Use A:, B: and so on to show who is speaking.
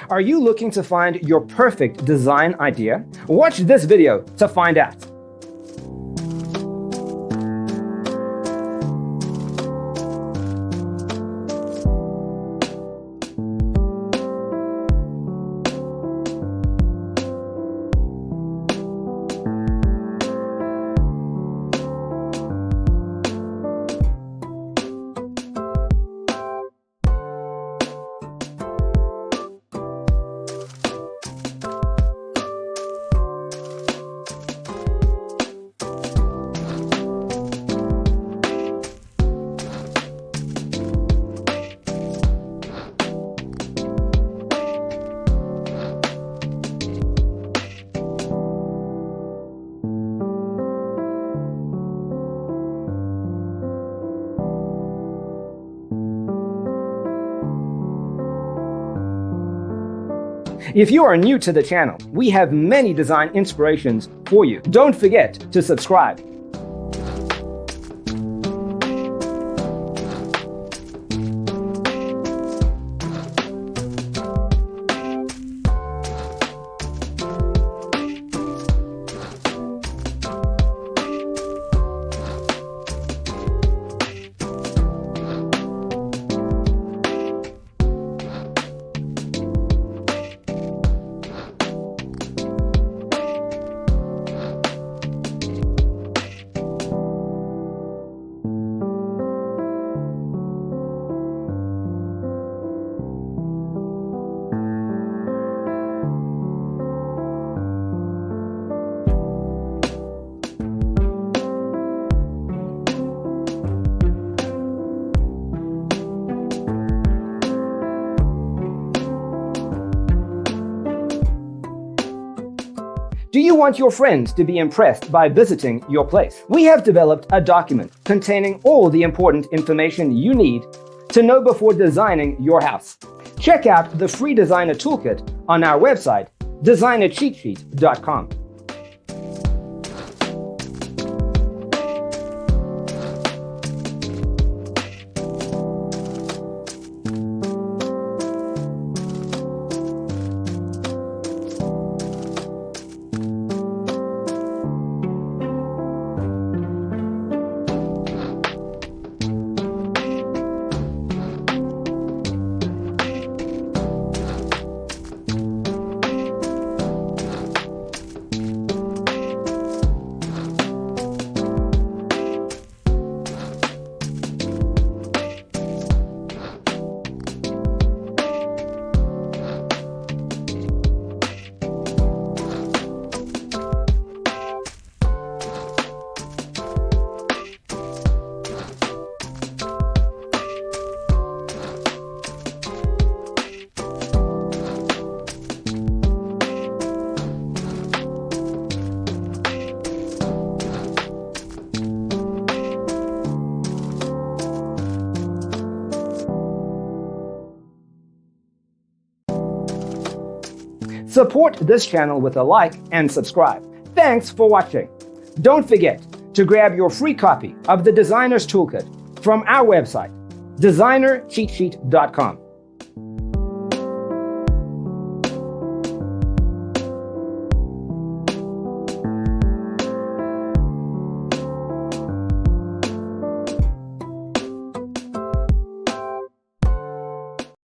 A: Are you looking to find your perfect design idea? Watch this video to find out. If you are new to the channel, we have many design inspirations for you. Don't forget to subscribe. Do you want your friends to be impressed by visiting your place? We have developed a document containing all the important information you need to know before designing your house. Check out the free designer toolkit on our website, designercheatsheet.com. Support this channel with a like and subscribe. Thanks for watching. Don't forget to grab your free copy of the Designer's Toolkit from our website, designercheatsheet.com.